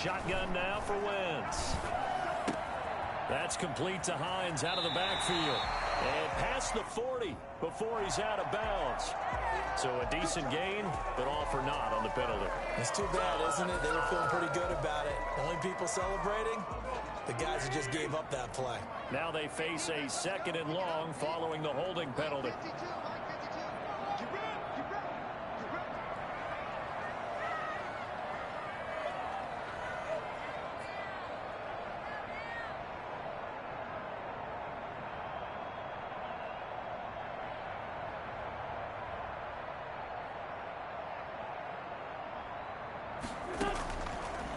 shotgun now for Wentz. That's complete to Hines out of the backfield. And past the 40 before he's out of bounds. So a decent gain, but all for naught on the penalty. It's too bad, isn't it? They were feeling pretty good about it. The only people celebrating, the guys who just gave up that play. Now they face a 2nd and long following the holding penalty.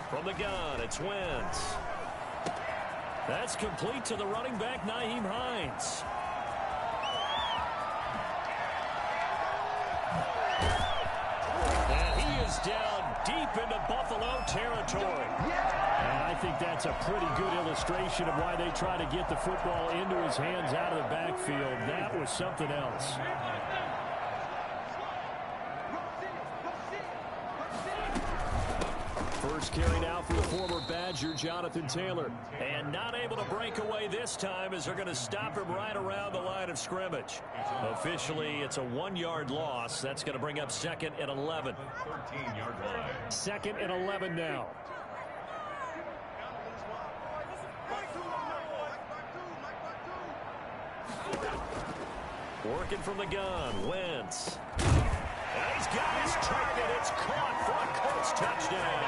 From the gun, it's Wentz. That's complete to the running back, Nyheim Hines. And he is down deep into Buffalo territory. And I think that's a pretty good illustration of why they try to get the football into his hands out of the backfield. That was something else. First carry now for the former Badger, Jonathan Taylor. And not able to break away this time as they're going to stop him right around the line of scrimmage. Officially, it's a 1-yard loss. That's going to bring up 2nd and 11. 13-yard line. 2nd and 11 now. Working from the gun, Wentz. And he's got his target. It's caught for a Colts touchdown.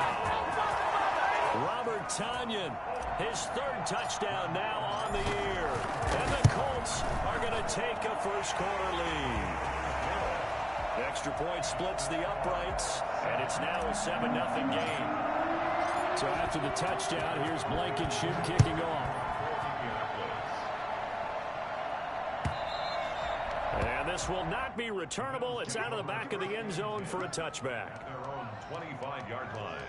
Robert Tonyan, his 3rd touchdown now on the year. And the Colts are going to take a first-quarter lead. Extra point splits the uprights, and it's now a 7-0 game. So after the touchdown, here's Blankenship kicking off. And this will not be returnable. It's out of the back of the end zone for a touchback. Their own 25-yard line.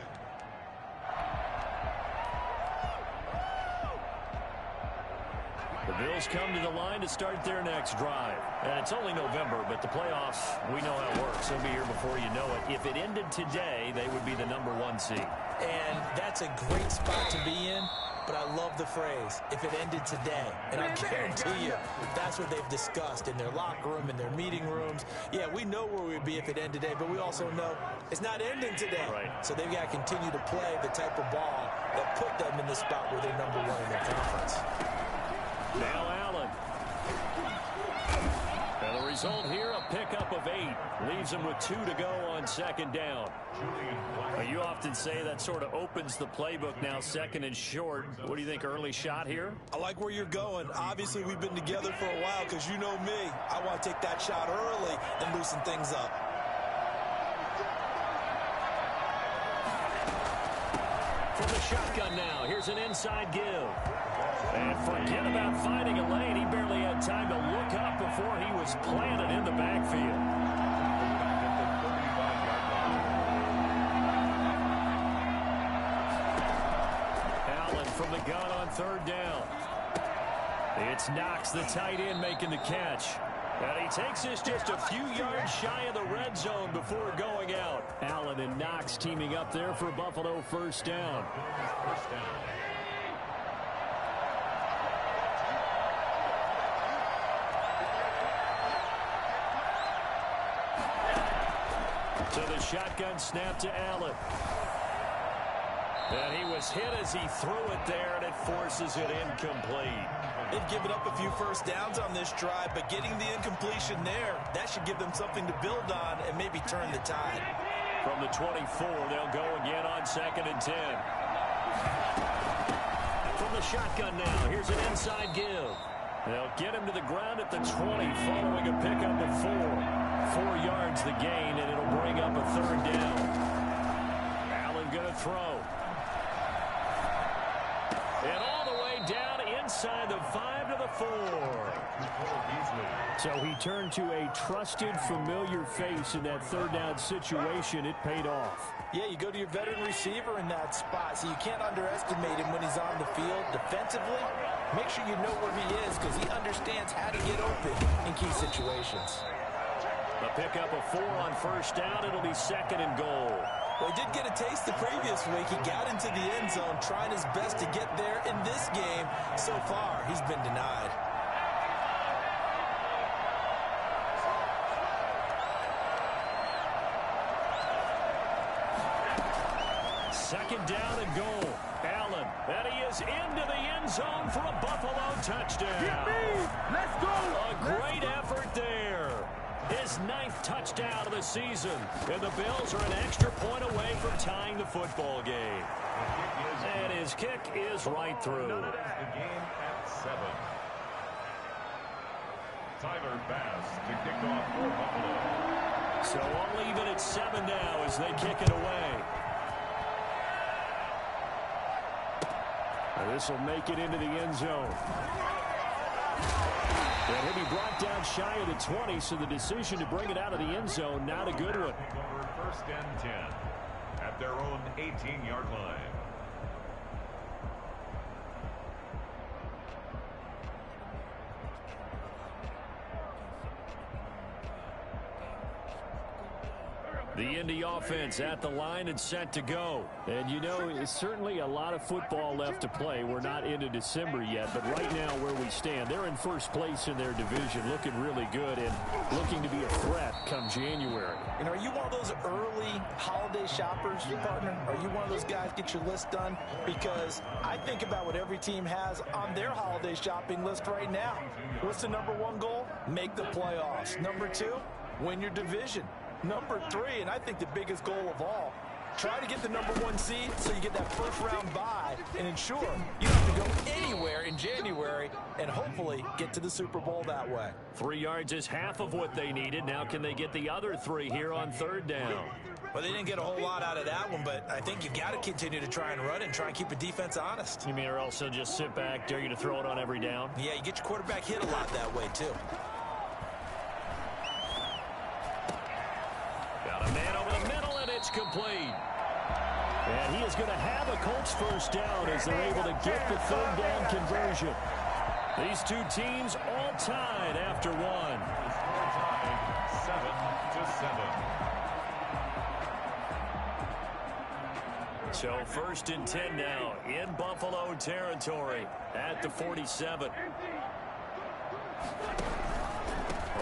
The Bills come to the line to start their next drive. And it's only November, but the playoffs, we know how it works. They'll be here before you know it. If it ended today, they would be the #1 seed. And that's a great spot to be in. But I love the phrase, if it ended today. And I guarantee you, that's what they've discussed in their locker room, in their meeting rooms. Yeah, we know where we'd be if it ended today, but we also know it's not ending today. Right. So they've got to continue to play the type of ball that put them in the spot where they're #1 in their conference. Now Allen. And the result here, a pickup of 8. Leaves him with 2 to go on 2nd down. You often say that sort of opens the playbook now, 2nd and short. What do you think, early shot here? I like where you're going. Obviously, we've been together for a while because you know me. I want to take that shot early and loosen things up. From the shotgun now, here's an inside give. And forget about finding a lane. He barely had time to look up before he was planted in the backfield. Allen from the gun on 3rd down. It's Knox, the tight end, making the catch. And he takes this just a few yards shy of the red zone before going out. Allen and Knox teaming up there for Buffalo 1st down. So the shotgun snap to Allen. And he was hit as he threw it there, and it forces it incomplete. They've given up a few first downs on this drive, but getting the incompletion there, that should give them something to build on and maybe turn the tide. From the 24, they'll go again on 2nd and 10. From the shotgun now, here's an inside give. They'll get him to the ground at the 20 following a pickup of 4. 4 yards the gain, and it'll bring up a 3rd down. Allen going to throw. And all the way down inside the 5 to the 4. So he turned to a trusted, familiar face in that 3rd down situation. It paid off. Yeah, you go to your veteran receiver in that spot, so you can't underestimate him when he's on the field defensively. Make sure you know where he is because he understands how to get open in key situations. A pickup of 4 on 1st down. It'll be 2nd and goal. Well, he did get a taste the previous week. He got into the end zone, trying his best to get there in this game. So far, he's been denied. Second down and goal. Allen, and he is into the end zone for a Buffalo touchdown. Let's go. A great effort there. His 9th touchdown of the season. And the Bills are an extra point away from tying the football game. And his kick is right through. The game at 7. Tyler Bass to kick off for Buffalo. So all even at 7 now as they kick it away. And this will make it into the end zone. And he'll be brought down shy of the 20, so the decision to bring it out of the end zone, not a good one. Over 1st and 10 at their own 18-yard line. The Indy offense at the line and set to go. And you know, it's certainly a lot of football left to play. We're not into December yet, but right now where we stand, they're in first place in their division, looking really good and looking to be a threat come January. And are you one of those early holiday shoppers, partner? Are you one of those guys get your list done? Because I think about what every team has on their holiday shopping list right now. What's the #1 goal? Make the playoffs. #2, win your division. #3, and I think the biggest goal of all, try to get the #1 seed so you get that first-round bye and ensure you don't have to go anywhere in January and hopefully get to the Super Bowl that way. 3 yards is half of what they needed. Now can they get the other 3 here on 3rd down? Well, they didn't get a whole lot out of that one, but I think you've got to continue to try and run and try and keep the defense honest. You mean or else they'll just sit back, dare you to throw it on every down? Yeah, you get your quarterback hit a lot that way, too. Got a man over the middle, and it's complete. And he is going to have a Colts first down as they're able to get the 3rd down conversion. These two teams all tied after one. 7-7. So 1st and 10 now in Buffalo territory at the 47.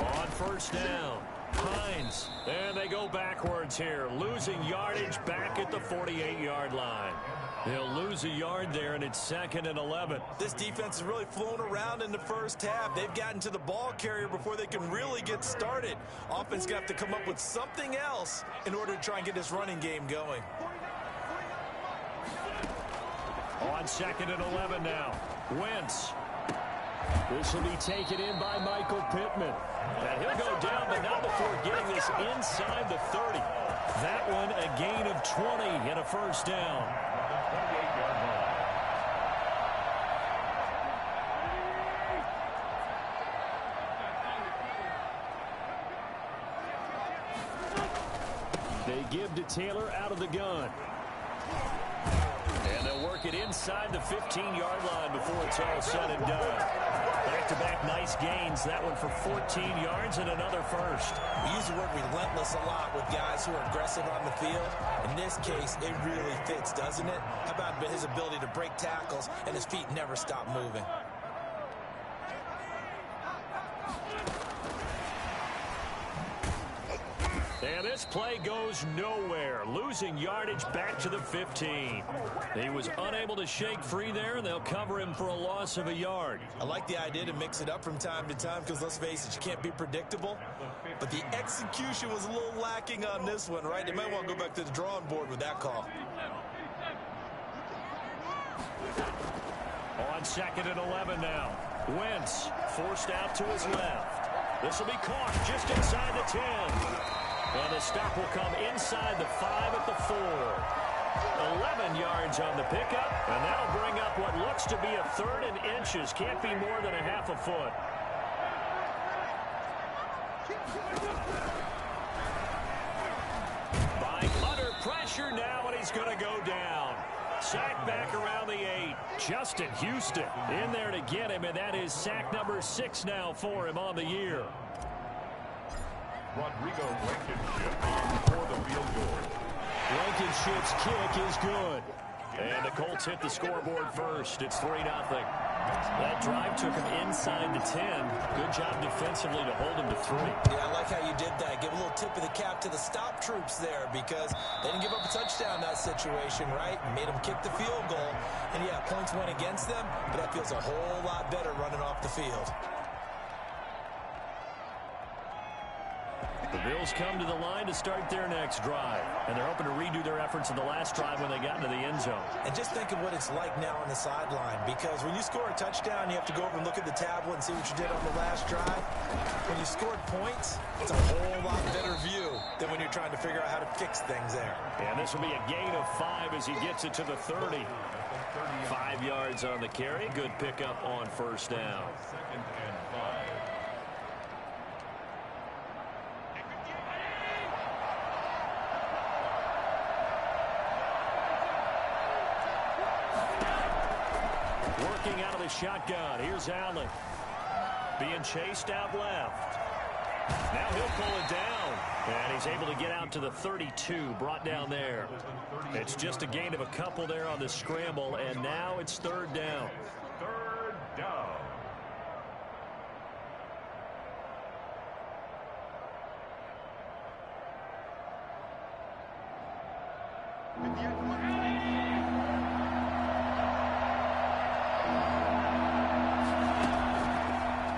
On 1st down. Hines, and they go backwards here, losing yardage back at the 48-yard line. They'll lose a yard there, and it's 2nd and 11. This defense has really flown around in the first half. They've gotten to the ball carrier before they can really get started. Offense going to have to come up with something else in order to try and get this running game going. On 2nd and 11 now, Wentz. This will be taken in by Michael Pittman. And he'll go down, but not before getting this inside the 30. That one a gain of 20 and a first down. They give to Taylor out of the gun. And they'll work it inside the 15-yard line before it's all said and done. Back-to-back nice gains. That one for 14 yards and another first. We use the word relentless a lot with guys who are aggressive on the field. In this case, it really fits, doesn't it? How about his ability to break tackles and his feet never stop moving? And this play goes nowhere, losing yardage back to the 15. He was unable to shake free there, and they'll cover him for a loss of a yard. I like the idea to mix it up from time to time because, let's face it, you can't be predictable. But the execution was a little lacking on this one, right? They might want to go back to the drawing board with that call. On 2nd and 11 now, Wentz forced out to his left. This will be caught just inside the 10. And the stop will come inside the 5 at the 4. 11 yards on the pickup, and that'll bring up what looks to be a 3rd and inches. Can't be more than a half a foot. By under pressure now, and he's going to go down. Sack back around the 8. Justin Houston in there to get him, and that is sack number 6 now for him on the year. Rodrigo Blankenship for the field goal. Blankenship's kick is good. And the Colts hit the scoreboard first. It's 3-0. That drive took him inside the 10. Good job defensively to hold him to 3. Yeah, I like how you did that. Give a little tip of the cap to the stop troops there because they didn't give up a touchdown in that situation, right? Made them kick the field goal. And, yeah, points went against them, but that feels a whole lot better running off the field. The Bills come to the line to start their next drive. And they're hoping to redo their efforts in the last drive when they got into the end zone. And just think of what it's like now on the sideline. Because when you score a touchdown, you have to go over and look at the tablet and see what you did on the last drive. When you scored points, it's a whole lot better view than when you're trying to figure out how to fix things there. And this will be a gain of 5 as he gets it to the 30. 5 yards on the carry. Good pickup on first down. Second and 5. Working out of the shotgun. Here's Allen. Being chased out left. Now he'll pull it down. And he's able to get out to the 32. Brought down there. It's just a gain of a couple there on the scramble. And now it's 3rd down. 3rd down.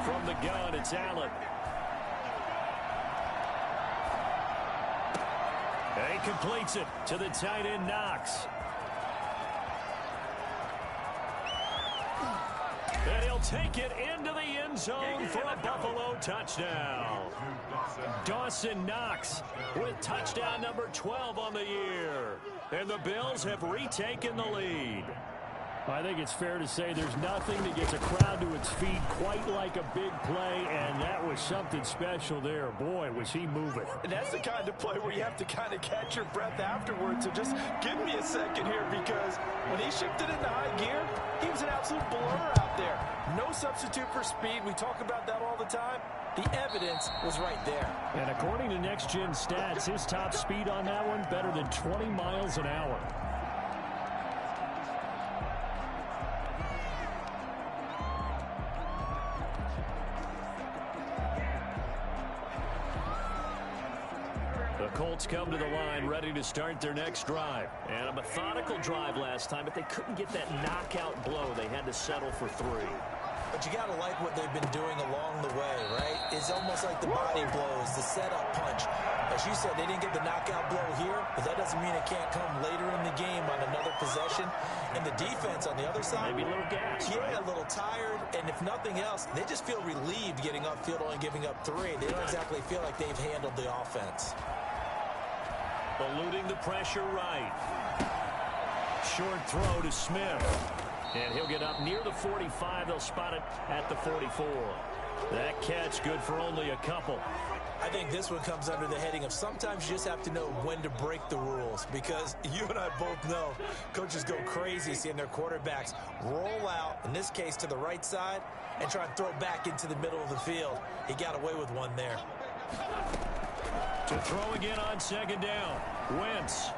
From the gun, it's Allen. And he completes it to the tight end, Knox. And he'll take it into the end zone for a Buffalo touchdown. Dawson Knox with touchdown number 12 on the year. And the Bills have retaken the lead. I think it's fair to say there's nothing that gets a crowd to its feet quite like a big play, and that was something special there. Boy, was he moving. And that's the kind of play where you have to kind of catch your breath afterwards. So just give me a second here because when he shifted into high gear, he was an absolute blur out there. No substitute for speed. We talk about that all the time. The evidence was right there. And according to Next Gen Stats, his top speed on that one, better than 20 miles an hour. The Colts come to the line ready to start their next drive. And a methodical drive last time, but they couldn't get that knockout blow. They had to settle for 3. But you got to like what they've been doing along the way, right? It's almost like the body blows, the setup punch. As you said, they didn't get the knockout blow here, but that doesn't mean it can't come later in the game on another possession. And the defense on the other side, maybe a little gassed, yeah, right? a little tired. And if nothing else, they just feel relieved getting upfield only giving up 3. They don't exactly feel like they've handled the offense. Eluding the pressure right. Short throw to Smith. And he'll get up near the 45. They'll spot it at the 44. That catch good for only a couple. I think this one comes under the heading of sometimes you just have to know when to break the rules because you and I both know coaches go crazy seeing their quarterbacks roll out, in this case to the right side, and try and throw back into the middle of the field. He got away with one there. To throw again on 2nd down. Wentz.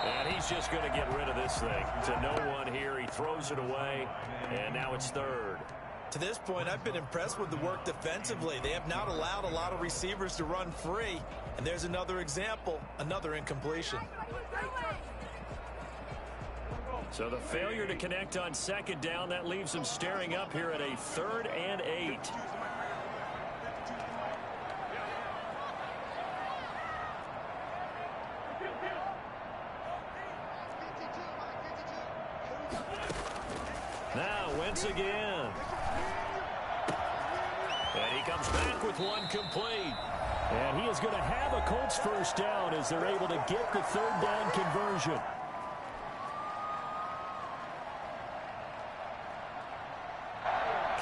And he's just going to get rid of this thing. To no one here. He throws it away. And now it's 3rd. To this point, I've been impressed with the work defensively. They have not allowed a lot of receivers to run free. And there's another example, another incompletion. So the failure to connect on 2nd down, that leaves them staring up here at a 3rd and 8. Now Wentz again. And he comes back with one complete. And he is going to have a Colts first down as they're able to get the 3rd down conversion.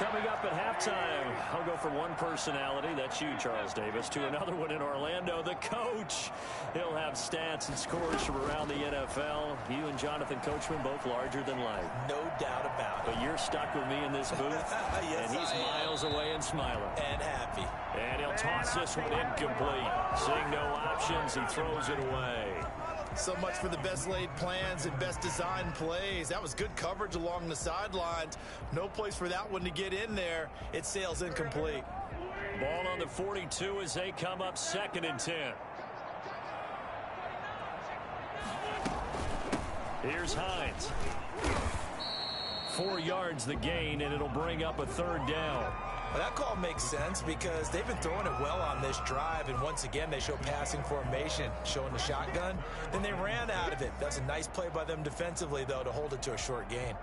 Coming up at halftime, I'll go from one personality, that's you, Charles Davis, to another one in Orlando, the coach. He'll have stats and scores from around the NFL. You and Jonathan Coachman both larger than life. No doubt about it. But you're stuck with me in this booth, yes, and he's miles away and smiling. And happy. And he'll toss this one incomplete. Seeing no options, he throws it away. So much for the best laid plans and best designed plays. That was good coverage along the sidelines. No place for that one to get in there. It sails incomplete. Ball on the 42 as they come up 2nd and 10. Here's Hines. 4 yards the gain, and it'll bring up a 3rd down. Well, that call makes sense because they've been throwing it well on this drive, and once again they show passing formation, showing the shotgun. Then they ran out of it. That's a nice play by them defensively, though, to hold it to a short gain.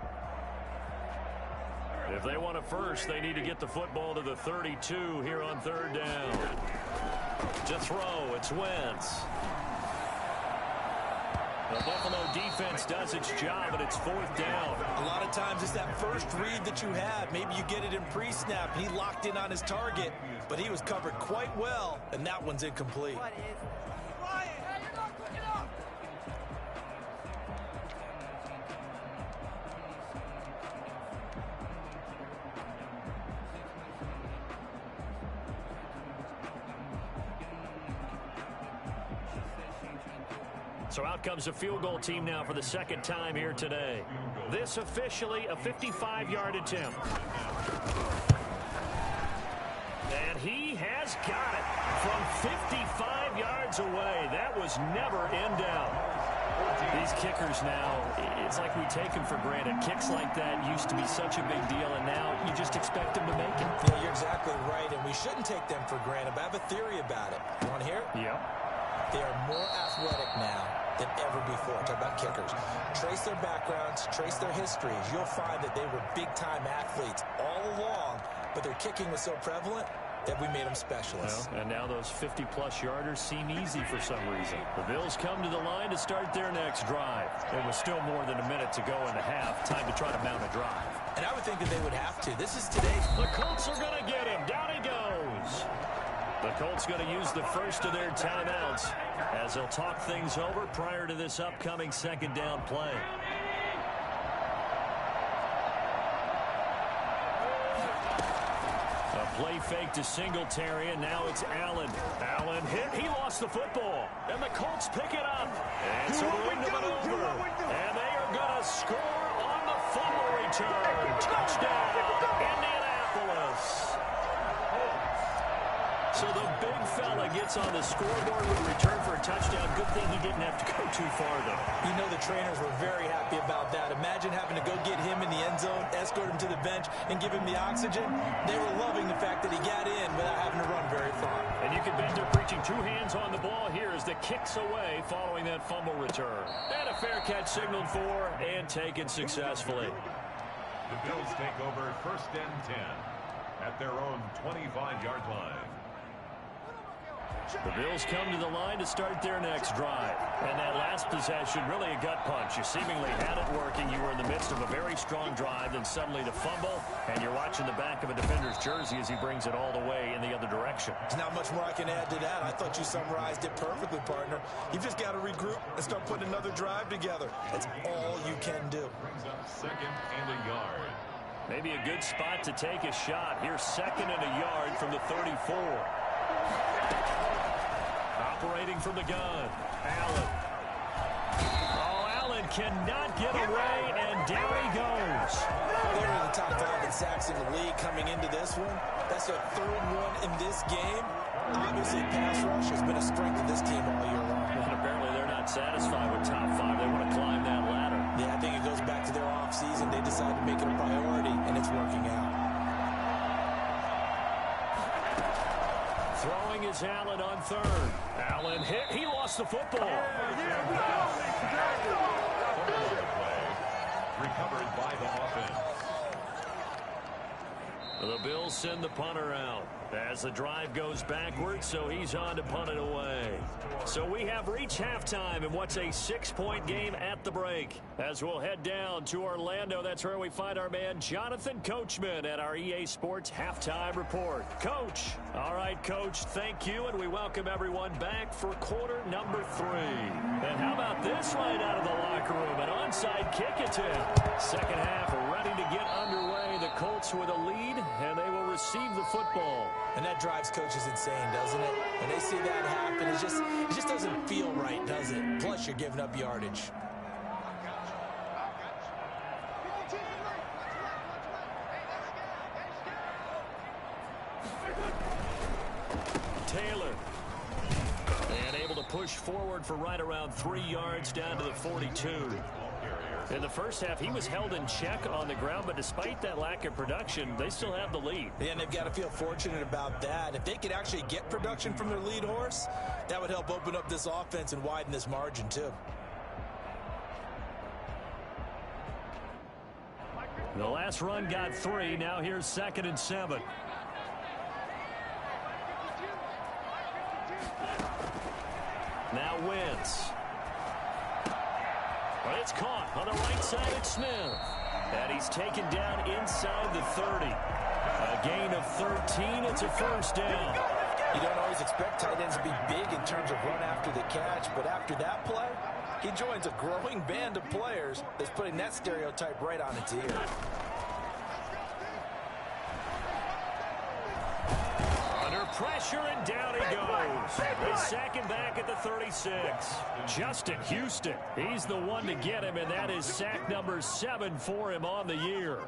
If they want a first, they need to get the football to the 32 here on 3rd down. To throw, it's Wentz. The Buffalo defense does its job, and it's 4th down. A lot of times it's that first read that you have. Maybe you get it in pre-snap. He locked in on his target, but he was covered quite well, and that one's incomplete. So out comes a field goal team now for the 2nd time here today. This officially a 55-yard attempt. And he has got it from 55 yards away. That was never in doubt. These kickers now, it's like we take them for granted. Kicks like that used to be such a big deal, and now you just expect them to make it. Yeah, you're exactly right, and we shouldn't take them for granted. But I have a theory about it. You want to hear it? Yep. They are more athletic now than ever before. Talk about kickers. Trace their backgrounds, trace their histories. You'll find that they were big-time athletes all along, but their kicking was so prevalent that we made them specialists. Well, and now those 50-plus yarders seem easy for some reason. The Bills come to the line to start their next drive. There was still more than a minute to go in the half. Time to try to mount a drive. And I would think that they would have to. This is today's... The Colts are going to get him. Down he goes. The Colts going to use the first of their timeouts as they'll talk things over prior to this upcoming 2nd down play. A play fake to Singletary, and now it's Allen. Allen hit. He lost the football. And the Colts pick it up. And it's a wing to maneuver. And they are going to score on the fumble return. Touchdown, Indianapolis. So the big fella gets on the scoreboard with a return for a touchdown. Good thing he didn't have to go too far, though. You know the trainers were very happy about that. Imagine having to go get him in the end zone, escort him to the bench, and give him the oxygen. They were loving the fact that he got in without having to run very far. And you can bet they're preaching 2 hands on the ball here as the kick's away following that fumble return. And a fair catch signaled for and taken successfully. The Bills take over 1st and 10 at their own 25-yard line. The Bills come to the line to start their next drive. And that last possession, really a gut punch. You seemingly had it working. You were in the midst of a very strong drive, then suddenly the fumble, and you're watching the back of a defender's jersey as he brings it all the way in the other direction. There's not much more I can add to that. I thought you summarized it perfectly, partner. You've just got to regroup and start putting another drive together. That's all you can do. Brings up 2nd and a yard. Maybe a good spot to take a shot. Here's 2nd and a yard from the 34. Operating from the gun, Allen. Oh, Allen cannot get away, and down he goes. They're in the top 5 in sacks in the league coming into this one. That's their 3rd one in this game. Obviously, pass rush has been a strength of this team all year long. And apparently they're not satisfied with top 5. They want to climb that ladder. Yeah, I think it goes back to their offseason. They decided to make it a priority, and it's working out. Throwing is Allen on 3rd. Allen hit. He lost the football. Recovered by the offense. The Bills send the punter out as the drive goes backwards, so he's on to punt it away. So we have reached halftime in what's a 6-point game at the break. As we'll head down to Orlando, that's where we find our man Jonathan Coachman at our EA Sports Halftime Report. Coach. All right, Coach, thank you, and we welcome everyone back for quarter number 3. And how about this right out of the locker room? An onside kick attempt. Second half ready to get underway. The Colts with a lead, and they will receive the football. And that drives coaches insane, doesn't it? When they see that happen, it just doesn't feel right, does it? Plus, you're giving up yardage. Taylor. And able to push forward for right around 3 yards down to the 42. In the first half, he was held in check on the ground, but despite that lack of production, they still have the lead. Yeah, and they've got to feel fortunate about that. If they could actually get production from their lead horse, that would help open up this offense and widen this margin, too. The last run got 3. Now here's 2nd and 7. Now Wentz. Well, it's caught on the right side of Smith. And he's taken down inside the 30. A gain of 13. It's a first down. You don't always expect tight ends to be big in terms of run after the catch, but after that play, he joins a growing band of players that's putting that stereotype right on its ear. Pressure, and down he goes. They sack him back at the 36. Justin Houston, he's the one to get him, and that is sack number 7 for him on the year.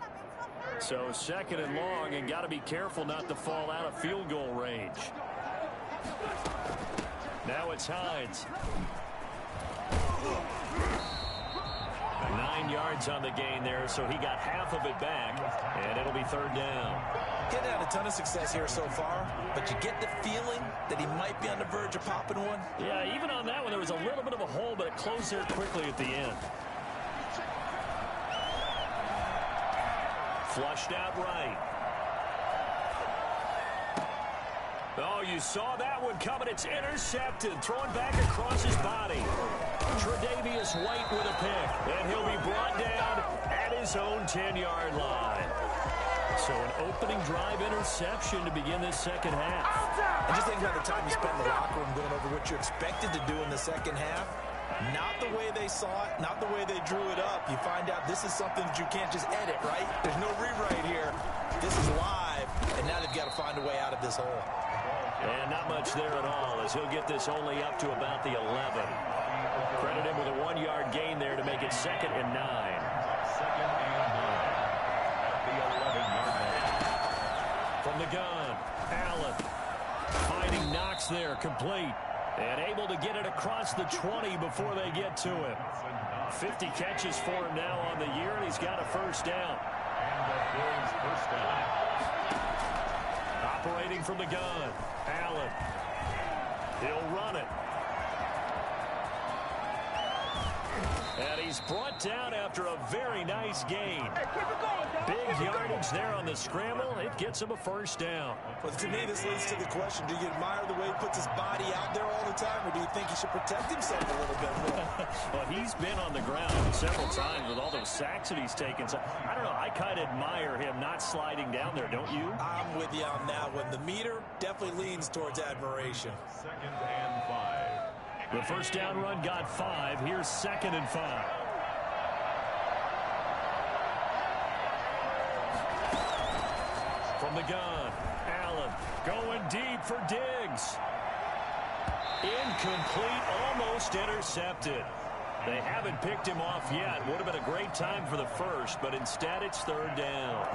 So 2nd and long, and got to be careful not to fall out of field goal range. Now it's Hines. 9 yards on the gain there, so he got half of it back, and it'll be 3rd down. Getting had a ton of success here so far, but you get the feeling that he might be on the verge of popping one. Yeah, even on that one, there was a little bit of a hole, but it closed there quickly at the end. Flushed out right. Oh, you saw that one coming. It's intercepted. Thrown back across his body. Tre'Davious White with a pick, and he'll be brought down at his own 10-yard line. So an opening drive interception to begin this second half. And just think about the time you spend in the locker room going over what you're expected to do in the second half. Not the way they saw it, not the way they drew it up. You find out this is something that you can't just edit, right? There's no rewrite here. This is live, and now they've got to find a way out of this hole. And not much there at all, as he'll get this only up to about the 11. Credit him with a 1-yard gain there to make it 2nd and 9. 2nd and 9 at the 11-yard line. From the gun, Allen finding Knox there, complete. And able to get it across the 20 before they get to him. 50 catches for him now on the year, and he's got a first down. And the Bills' first down. Operating from the gun, Allen. He'll run it. And he's brought down after a very nice gain. Big yardage there on the scramble. It gets him a first down. Well, to me, this leads to the question, do you admire the way he puts his body out there all the time, or do you think he should protect himself a little bit more? Well, he's been on the ground several times with all those sacks that he's taken. So, I don't know, I kind of admire him not sliding down there, don't you? I'm with you on that one. The meter definitely leans towards admiration. 2nd and 5. The first down run got 5. Here's 2nd and 5. From the gun, Allen going deep for Diggs. Incomplete, almost intercepted. They haven't picked him off yet. Would have been a great time for the first, but instead it's 3rd down.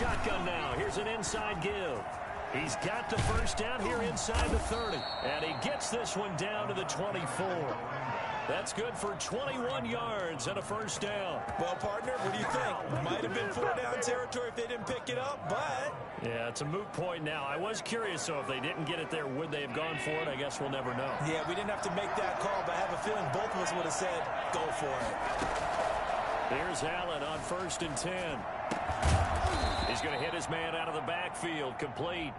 Shotgun now. Here's an inside give. He's got the first down here inside the 30. And he gets this one down to the 24. That's good for 21 yards and a first down. Well, partner, what do you think? Might have been 4-down territory if they didn't pick it up, but... Yeah, it's a moot point now. I was curious, so if they didn't get it there, would they have gone for it? I guess we'll never know. Yeah, we didn't have to make that call, but I have a feeling both of us would have said, go for it. Here's Allen on 1st and 10. He's going to hit his man out of the backfield, complete.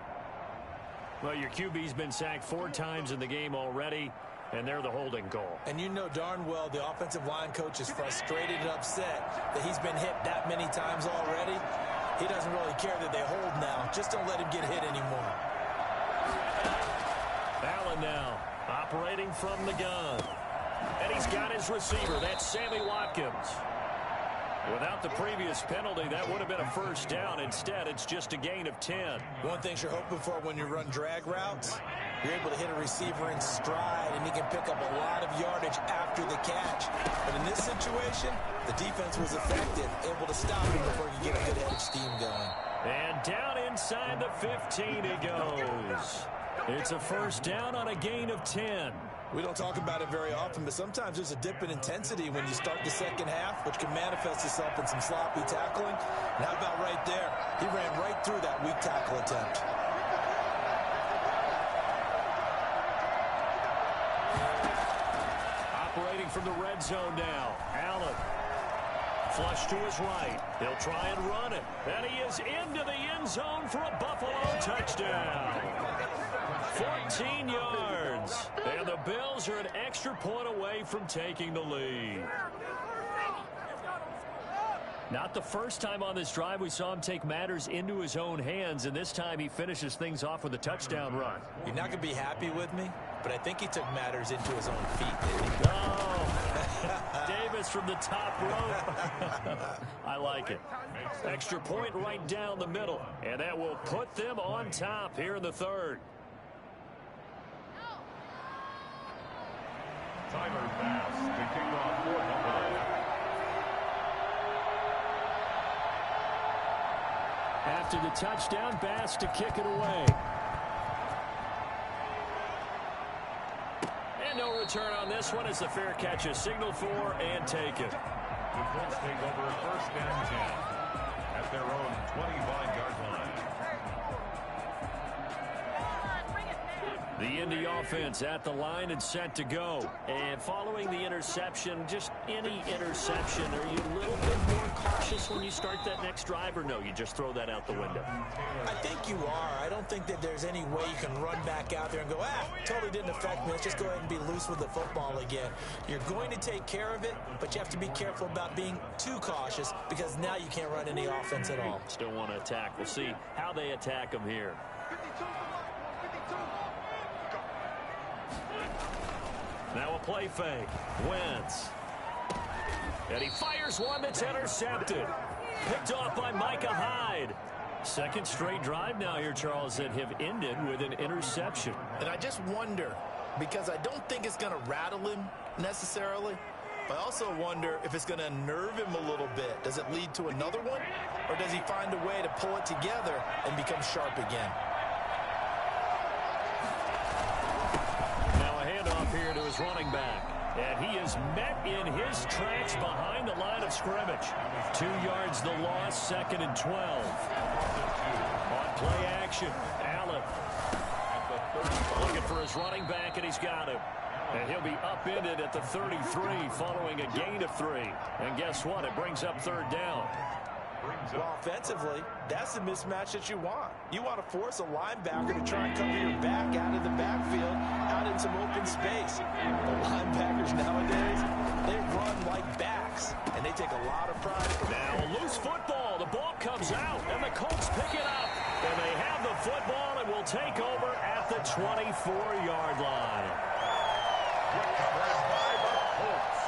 Well, your QB's been sacked 4 times in the game already, and they're the holding call. And you know darn well the offensive line coach is frustrated and upset that he's been hit that many times already. He doesn't really care that they hold now. Just don't let him get hit anymore. Allen now operating from the gun. And he's got his receiver. That's Sammy Watkins. Without the previous penalty, that would have been a first down. Instead, it's just a gain of 10. One thing you're hoping for when you run drag routes, you're able to hit a receiver in stride, and he can pick up a lot of yardage after the catch. But in this situation, the defense was effective, able to stop him before he could get a good head of steam going. And down inside the 15 he goes. It's a first down on a gain of 10. We don't talk about it very often, but sometimes there's a dip in intensity when you start the second half, which can manifest itself in some sloppy tackling. And how about right there? He ran right through that weak tackle attempt. Operating from the red zone now. Allen. Flush to his right. He'll try and run it. And he is into the end zone for a Buffalo touchdown. 14 yards. And the Bills are an extra point away from taking the lead. Not the first time on this drive we saw him take matters into his own hands, and this time he finishes things off with a touchdown run. You're not going to be happy with me, but I think he took matters into his own feet, didn't he? Oh, Davis from the top rope. I like it. Extra point right down the middle, and that will put them on top here in the third. Tyler Bass to kick off for Buffalo. After the touchdown, Bass to kick it away. And no return on this one as the fair catch is signaled for and taken. The Colts take over 1st and 10 at their own 25-yard line. The Indy offense at the line and set to go. And following the interception, just any interception, are you a little bit more cautious when you start that next drive, or no, you just throw that out the window? I think you are. I don't think that there's any way you can run back out there and go, totally didn't affect me. Let's just go ahead and be loose with the football again. You're going to take care of it, but you have to be careful about being too cautious because now you can't run any offense at all. Still want to attack. We'll see how they attack them here. Now a play fake. Wentz. And he fires one that's intercepted. Picked off by Micah Hyde. Second straight drive now here, Charles, that have ended with an interception. And I just wonder, because I don't think it's going to rattle him necessarily, but I also wonder if it's going to unnerve him a little bit. Does it lead to another one? Or does he find a way to pull it together and become sharp again? Here to his running back. And he is met in his tracks behind the line of scrimmage. 2 yards the loss, 2nd and 12. On play action, Allen. Looking for his running back, and he's got him. And he'll be upended at the 33 following a gain of 3. And guess what? It brings up 3rd down. Well, offensively, that's the mismatch that you want. You want to force a linebacker to try and cover your back out of the backfield, out in some open space. The linebackers nowadays, they run like backs, and they take a lot of pride. Now a loose football. The ball comes out, and the Colts pick it up. And they have the football and will take over at the 24-yard line. Recovered by the Colts.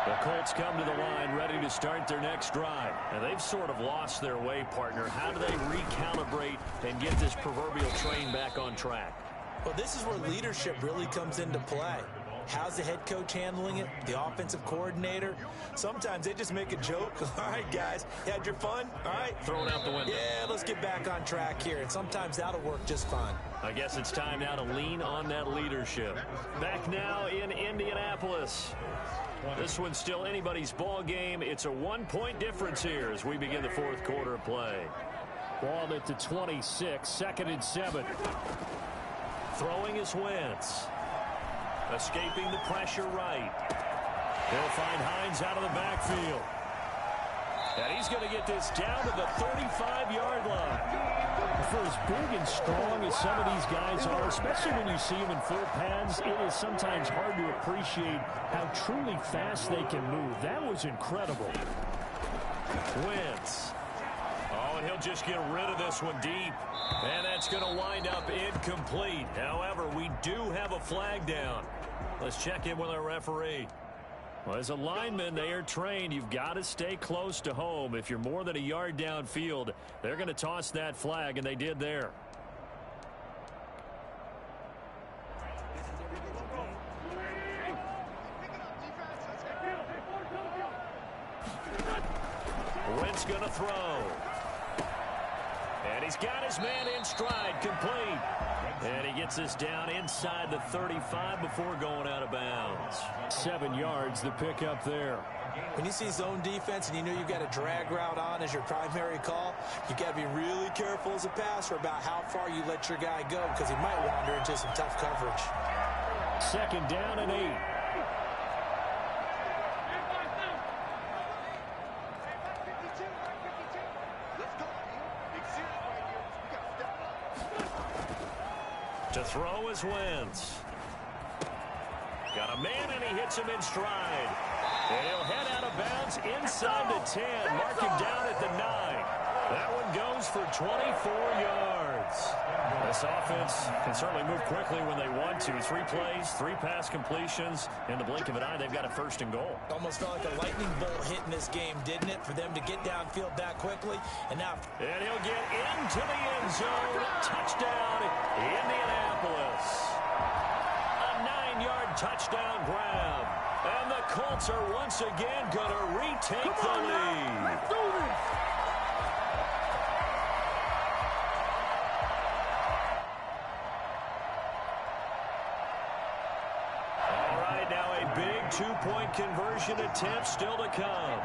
The The Colts come to the line ready to start their next drive. And they've sort of lost their way, partner. How do they recalibrate and get this proverbial train back on track? Well, this is where leadership really comes into play. How's the head coach handling it? The offensive coordinator? Sometimes they just make a joke. All right, guys, you had your fun? All right. Throw it out the window. Yeah, let's get back on track here. And sometimes that'll work just fine. I guess it's time now to lean on that leadership. Back now in Indianapolis. This one's still anybody's ball game. It's a one-point difference here as we begin the fourth quarter of play. Ball at the 26, 2nd and 7. Throwing is Wentz. Escaping the pressure right. He'll find Hines out of the backfield. And he's going to get this down to the 35-yard line. For as big and strong as some of these guys are, especially when you see them in full pads, it is sometimes hard to appreciate how truly fast they can move. That was incredible. Wentz. Oh, and he'll just get rid of this one deep. And that's going to wind up incomplete. However, we do have a flag down. Let's check in with our referee. Well, as a lineman, they are trained. You've got to stay close to home. If you're more than a yard downfield, they're going to toss that flag, and they did there. Wentz going to throw. And he's got his man in stride, complete. And he gets this down inside the 35 before going out of bounds. 7 yards, the pickup there. When you see zone defense and you know you've got a drag route on as your primary call, you got to be really careful as a passer about how far you let your guy go because he might wander into some tough coverage. 2nd down and 8. To throw is Wentz. Got a man, and he hits him in stride. And he'll head out of bounds inside the 10. Mark him down at the 9. That one goes for 24 yards. This offense can certainly move quickly when they want to. 3 plays, 3 pass completions. In the blink of an eye, they've got a 1st and goal. Almost felt like a lightning bolt hit in this game, didn't it? For them to get downfield that quickly. And now... And he'll get into the end zone. Touchdown, Indianapolis. A 9-yard touchdown grab. And the Colts are once again going to retake the lead. Let's do this. All right, now a big 2-point conversion attempt still to come.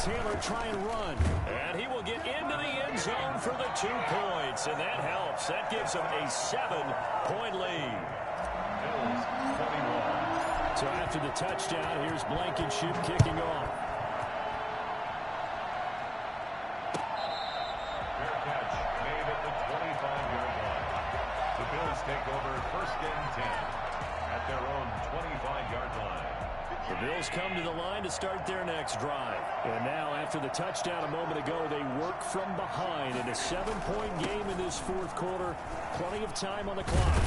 Taylor try and run. And he will get into the end zone for the 2 points. And that helps. That gives him a 7-point lead. So after the touchdown, here's Blankenship kicking off. Fair catch made at the 25-yard line. The Bills take over 1st and 10 at their own 25-yard line. The Bills come to the line to start their next drive. And now, after the touchdown a moment ago, they work from behind in a 7-point game in this 4th quarter. Plenty of time on the clock.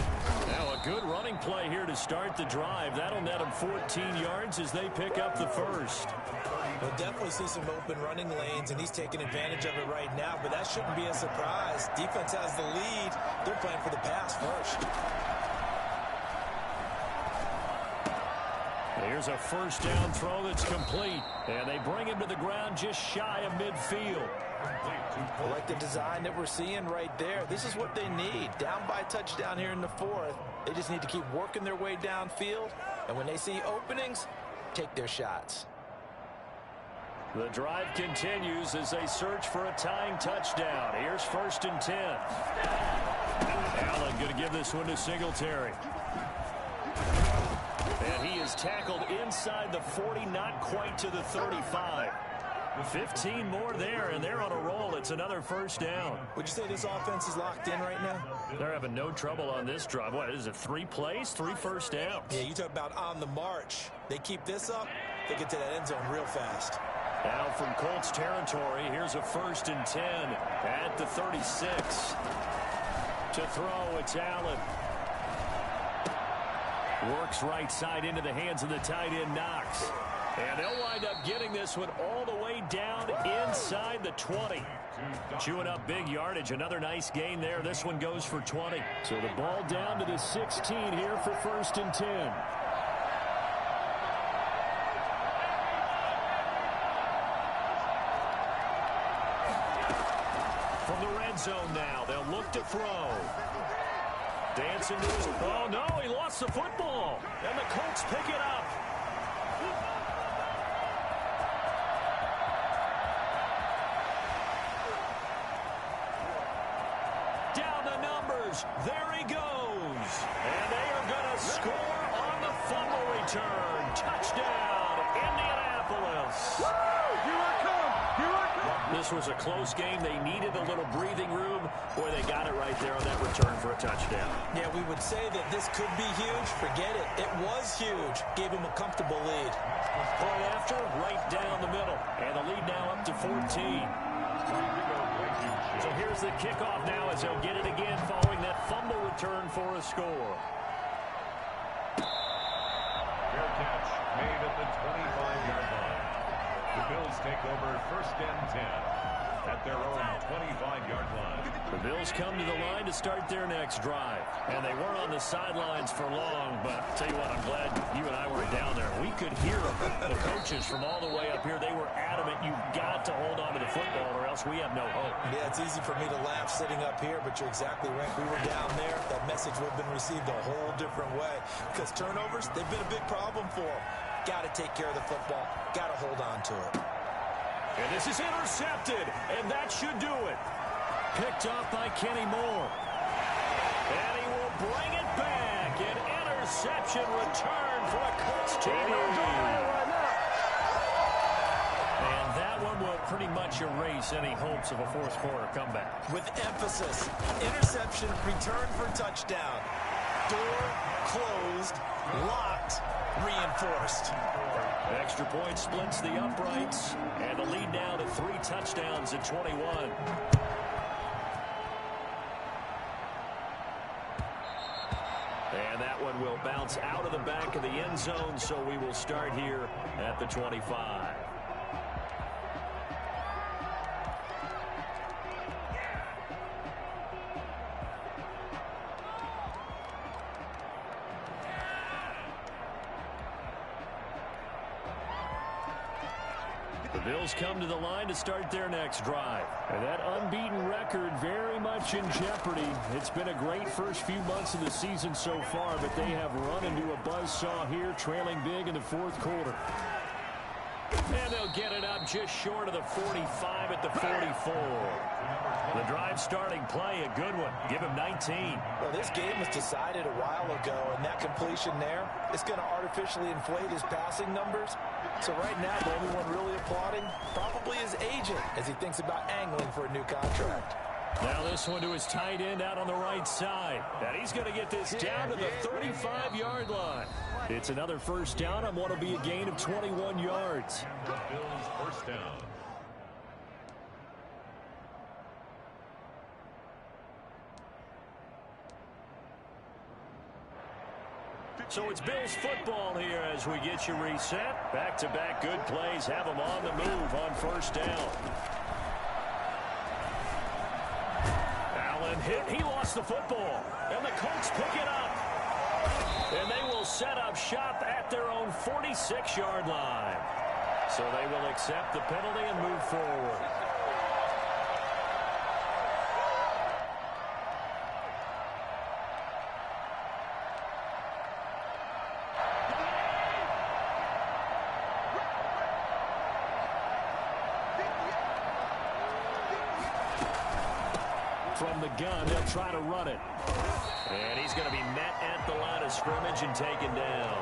Now a good running play here to start the drive. That'll net them 14 yards as they pick up the 1st. We'll definitely see some open running lanes, and he's taking advantage of it right now, but that shouldn't be a surprise. Defense has the lead. They're playing for the pass first. Here's a 1st down throw that's complete. And they bring him to the ground just shy of midfield. I like the design that we're seeing right there. This is what they need. Down by a touchdown here in the 4th. They just need to keep working their way downfield. And when they see openings, take their shots. The drive continues as they search for a tying touchdown. Here's 1st and 10. Allen going to give this one to Singletary. And he is tackled inside the 40, not quite to the 35. 15 more there, and they're on a roll. It's another 1st down. Would you say this offense is locked in right now? They're having no trouble on this drive. What is it, 3 plays, 3 1st downs? Yeah, you talk about on the march. They keep this up, they get to that end zone real fast. Now from Colts territory, here's a 1st and 10 at the 36. To throw, it's Allen. Works right side into the hands of the tight end, Knox. And they'll wind up getting this one all the way down inside the 20. Chewing up big yardage. Another nice gain there. This one goes for 20. So the ball down to the 16 here for 1st and 10. From the red zone now, they'll look to throw. Dancing to his... Oh, no, he lost the football. And the Colts pick it up. Down the numbers. There he goes. And they are going to score on the fumble return. Touchdown, Indianapolis. Woo! Here I come. Here I come. This was a close game. They needed a little breathing room. Boy, they got it right there on that return for a touchdown. Yeah, we would say that this could be huge. Forget it. It was huge. Gave him a comfortable lead. Point after, right down the middle. And the lead now up to 14. So here's the kickoff now as they'll get it again following that fumble return for a score. Fair catch made at the 25-yard line. The Bills take over 1st and 10 at their own 25-yard line. The Bills come to the line to start their next drive. And they weren't on the sidelines for long, but I'll tell you what, I'm glad you and I were down there. We could hear the coaches from all the way up here. They were adamant, you've got to hold on to the football or else we have no hope. Yeah, it's easy for me to laugh sitting up here, but you're exactly right. We were down there. That message would have been received a whole different way. Because turnovers, they've been a big problem for them. Got to take care of the football. Got to hold on to it. And this is intercepted, and that should do it. Picked up by Kenny Moore. And he will bring it back. An interception return for a Colts team. And that one will pretty much erase any hopes of a fourth quarter comeback. With emphasis, interception, return for touchdown. Door closed, locked, reinforced. Extra point splits the uprights, and the lead now to 3 touchdowns at 21. And that one will bounce out of the back of the end zone, so we will start here at the 25. The Bills come to the line to start their next drive. And that unbeaten record very much in jeopardy. It's been a great first few months of the season so far, but they have run into a buzzsaw here, trailing big in the fourth quarter. And they'll get it up just short of the 45 at the 44. The drive starting play, a good one. Give him 19. Well, this game was decided a while ago, and that completion there is going to artificially inflate his passing numbers. So right now, the only one really applauding probably his agent as he thinks about angling for a new contract. Now this one to his tight end out on the right side. And he's going to get this down to the 35-yard line. It's another first down on what will be a gain of 21 yards. The Bills first down. So it's Bills football here as we get you reset. Back-to-back good plays have them on the move on first down. Allen hit. He lost the football. And the Colts pick it up. And they will set up shop at their own 46-yard line. So they will accept the penalty and move forward. From the gun, they'll try to run it. And he's going to be met at the line of scrimmage and taken down.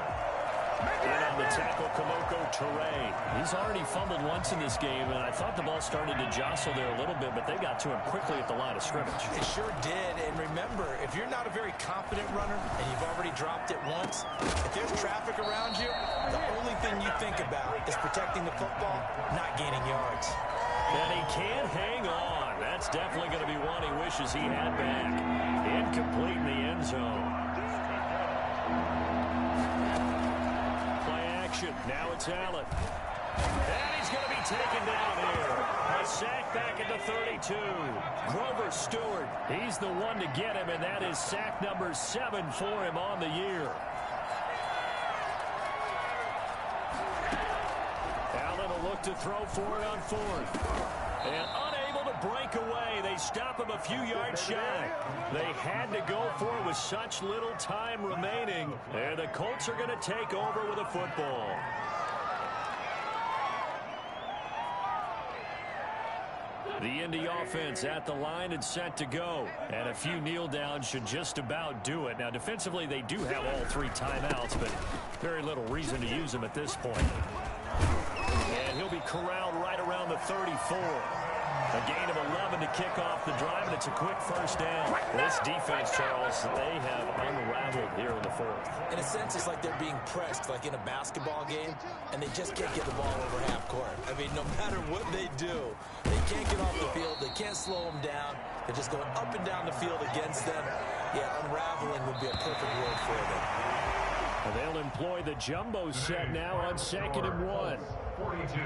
In on the tackle, Kamoko Toure. He's already fumbled once in this game, and I thought the ball started to jostle there a little bit, but they got to him quickly at the line of scrimmage. It sure did. And remember, if you're not a very confident runner and you've already dropped it once, if there's traffic around you, the only thing you think about is protecting the football, not gaining yards. And he can't hang on. That's definitely going to be one he wishes he had back. Incomplete in the end zone. Play action. Now it's Allen. And he's going to be taken down here. A sack back at the 32. Grover Stewart. He's the one to get him, and that is sack number 7 for him on the year. Allen will look to throw for it on 4th. And unable to break away. They stop him a few yards shy. They had to go for it with such little time remaining. And the Colts are going to take over with a football. The Indy offense at the line and set to go. And a few kneel downs should just about do it. Now, defensively, they do have all 3 timeouts, but very little reason to use them at this point. And he'll be corralled right around the 34. A gain of 11 to kick off the drive, and it's a quick first down. This defense, Charles, they have unraveled here in the 4th. In a sense, it's like they're being pressed, like in a basketball game, and they just can't get the ball over half court. I mean, no matter what they do, they can't get off the field. They can't slow them down. They're just going up and down the field against them. Yeah, unraveling would be a perfect word for them. And they'll employ the jumbo set now on 2nd and 1. 42.